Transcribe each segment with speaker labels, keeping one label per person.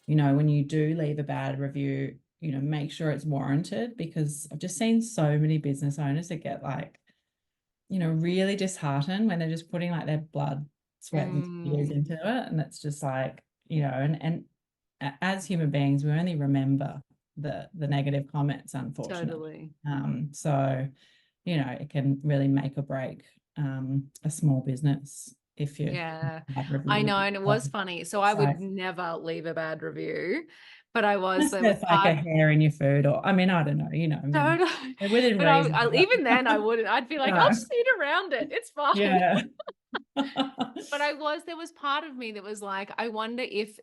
Speaker 1: when you do leave a bad review, make sure it's warranted, because I've just seen so many business owners that get like, really disheartened when they're just putting like their blood, sweat and tears into it. And it's just like, and as human beings, we only remember the negative comments, unfortunately.
Speaker 2: Totally.
Speaker 1: So, it can really make or break a small business if you
Speaker 2: Yeah,
Speaker 1: have
Speaker 2: I
Speaker 1: reviews.
Speaker 2: know. And it was funny. So I
Speaker 1: So
Speaker 2: would never leave a bad review, but there was
Speaker 1: there's like a
Speaker 2: part.
Speaker 1: hair in your food, or I mean, I don't know,
Speaker 2: Totally.
Speaker 1: within
Speaker 2: But
Speaker 1: reason.
Speaker 2: even then I wouldn't. I'd be like, I'll
Speaker 1: No.
Speaker 2: just eat around it. It's fine.
Speaker 1: Yeah.
Speaker 2: But there was part of me that was like, I wonder if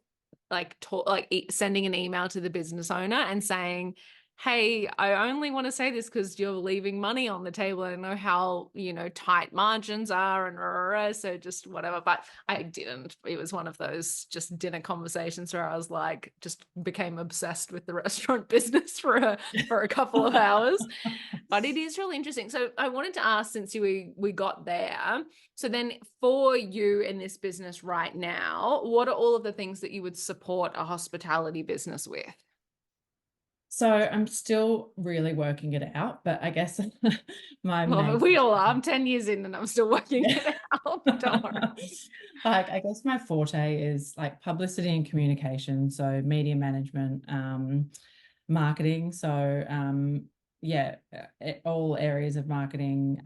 Speaker 2: sending an email to the business owner and saying, hey, I only want to say this because you're leaving money on the table. I know how, tight margins are and so just whatever. But I didn't. It was one of those just dinner conversations where I was like, just became obsessed with the restaurant business for a couple of hours. But it is really interesting. So I wanted to ask, since we got there, so then for you in this business right now, what are all of the things that you would support a hospitality business with?
Speaker 1: So I'm still really working it out, but I guess my
Speaker 2: Well,
Speaker 1: main
Speaker 2: we all are. I'm 10 years in and I'm still working
Speaker 1: yeah.
Speaker 2: it out. Don't worry.
Speaker 1: Like, I guess my forte is like publicity and communication, so media management, marketing. So yeah, all areas of marketing,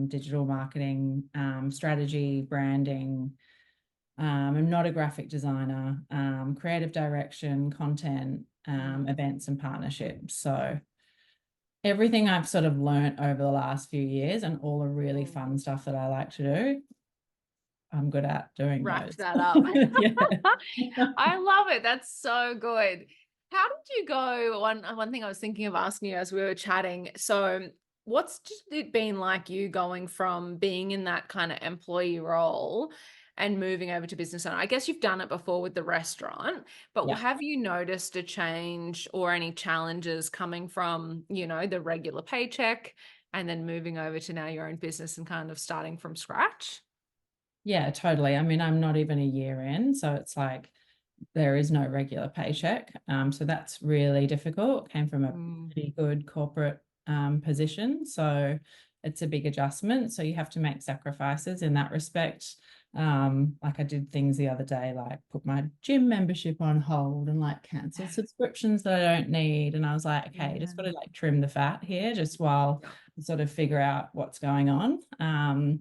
Speaker 1: digital marketing, strategy, branding. I'm not a graphic designer, creative direction, content, events and partnerships. So everything I've sort of learnt over the last few years, and all the really fun stuff that I like to do, I'm good at doing
Speaker 2: Wrap
Speaker 1: those.
Speaker 2: that up.
Speaker 1: Yeah.
Speaker 2: I love it. That's so good. How did you go? One thing I was thinking of asking you as we were chatting. So, what's it been like you going from being in that kind of employee role and moving over to business owner? I guess you've done it before with the restaurant, but
Speaker 1: Yeah.
Speaker 2: have you noticed a change or any challenges coming from, the regular paycheck and then moving over to now your own business and kind of starting from scratch?
Speaker 1: Yeah, totally. I mean, I'm not even a year in, so it's like there is no regular paycheck. So that's really difficult. Came from a
Speaker 2: Mm.
Speaker 1: pretty good corporate position, so it's a big adjustment. So you have to make sacrifices in that respect. Like I did things the other day, like put my gym membership on hold and like cancel subscriptions that I don't need. And I was like, okay, just got to like trim the fat here just while I sort of figure out what's going on.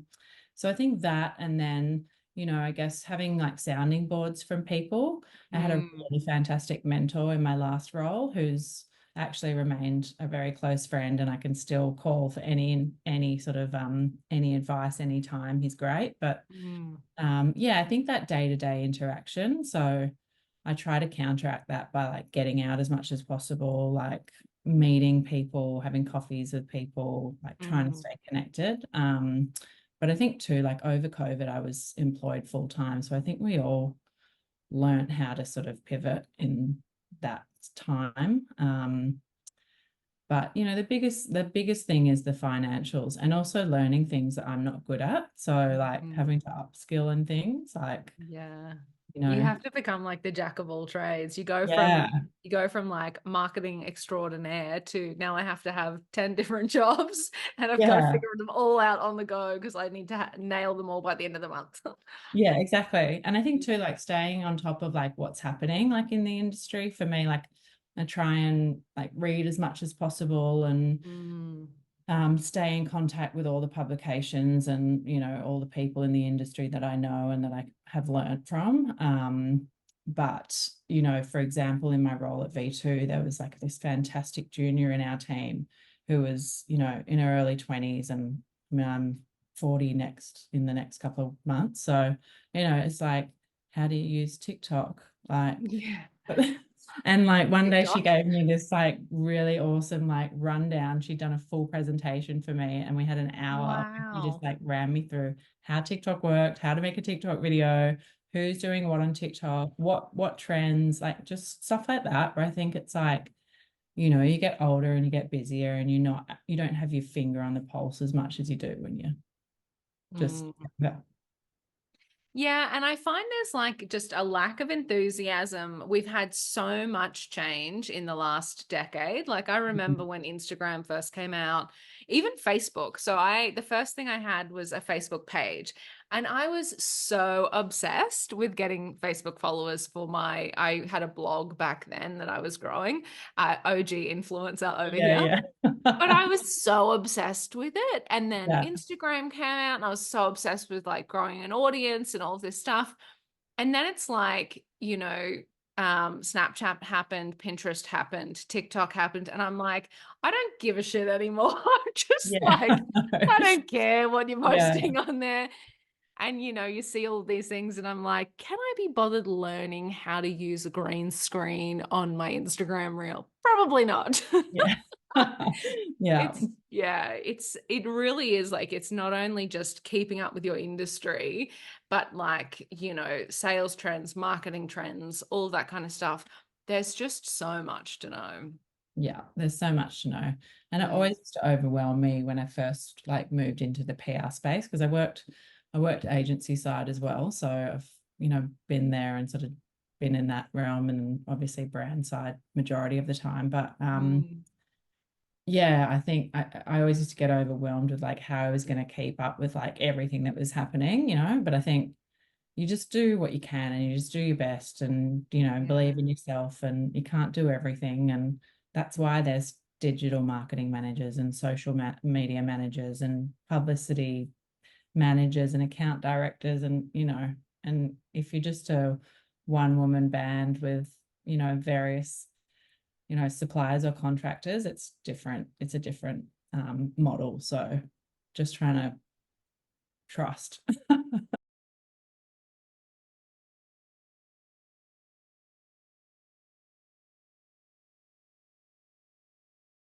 Speaker 1: So I think that, and then, I guess having like sounding boards from people. I had a
Speaker 2: Mm.
Speaker 1: really fantastic mentor in my last role who's actually remained a very close friend, and I can still call for any sort of any advice anytime. He's great. But
Speaker 2: Mm.
Speaker 1: yeah, I think that day-to-day interaction. So I try to counteract that by like getting out as much as possible, like meeting people, having coffees with people, like trying to
Speaker 2: Mm.
Speaker 1: stay connected. But I think too, like over COVID, I was employed full time. So I think we all learned how to sort of pivot in that time. But the biggest thing is the financials, and also learning things that I'm not good at. So like
Speaker 2: Mm.
Speaker 1: having to upskill and things like,
Speaker 2: Yeah.
Speaker 1: you
Speaker 2: You
Speaker 1: know,
Speaker 2: have to become like the jack of all trades.
Speaker 1: yeah,
Speaker 2: You go from like marketing extraordinaire to now I have to have 10 different jobs and I've got to
Speaker 1: yeah,
Speaker 2: figure them all out on the go because I need to nail them all by the end of the month.
Speaker 1: yeah, exactly. And I think too, like staying on top of like what's happening like in the industry for me, like I try and like read as much as possible, and
Speaker 2: Mm.
Speaker 1: stay in contact with all the publications and all the people in the industry that I know and that I have learned from. But for example, in my role at V2, there was like this fantastic junior in our team who was in her early 20s, and I mean, I'm 40 in the next couple of months. So it's like, how do you use TikTok? Like,
Speaker 2: Yeah.
Speaker 1: and like one day she
Speaker 2: TikTok.
Speaker 1: gave me this like really awesome like rundown. She'd done a full presentation for me, and we had an hour. She just
Speaker 2: Wow.
Speaker 1: like ran me through how TikTok worked, how to make a TikTok video, who's doing what on TikTok, what trends, like just stuff like that. Where I think it's like, you get older and you get busier, and you don't have your finger on the pulse as much as you do when you're just
Speaker 2: Mm.
Speaker 1: yeah.
Speaker 2: Yeah, and I find there's like just a lack of enthusiasm. We've had so much change in the last decade. Like I remember when Instagram first came out, even Facebook. So the first thing I had was a Facebook page, and I was so obsessed with getting Facebook followers for I had a blog back then that I was growing, OG influencer over here.
Speaker 1: Yeah,
Speaker 2: But
Speaker 1: yeah.
Speaker 2: I was so obsessed with it. And then
Speaker 1: Yeah,
Speaker 2: Instagram came out and I was so obsessed with like growing an audience and all of this stuff. And then it's like, Snapchat happened, Pinterest happened, TikTok happened. And I'm like, I don't give a shit anymore. I'm just
Speaker 1: yeah.
Speaker 2: like, I don't care what you're
Speaker 1: Yeah,
Speaker 2: posting on there. And you see all these things, and I'm like, can I be bothered learning how to use a green screen on my Instagram reel? Probably not.
Speaker 1: yeah. Yeah,
Speaker 2: It really is like it's not only just keeping up with your industry, but like, sales trends, marketing trends, all that kind of stuff. There's just so much to know.
Speaker 1: yeah. There's so much to know. And it
Speaker 2: Mm.
Speaker 1: always used to overwhelm me when I first like moved into the PR space, because I worked agency side as well. So I've, been there and sort of been in that realm, and obviously brand side majority of the time. But
Speaker 2: Mm.
Speaker 1: yeah, I think I always used to get overwhelmed with like how I was going to keep up with like everything that was happening. But I think you just do what you can, and you just do your best, and believe in
Speaker 2: Yeah.
Speaker 1: yourself, and you can't do everything. And that's why there's digital marketing managers and social media managers and publicity managers and account directors, and if you're just a one woman band with various suppliers or contractors, it's different. It's a different model. So just trying to trust.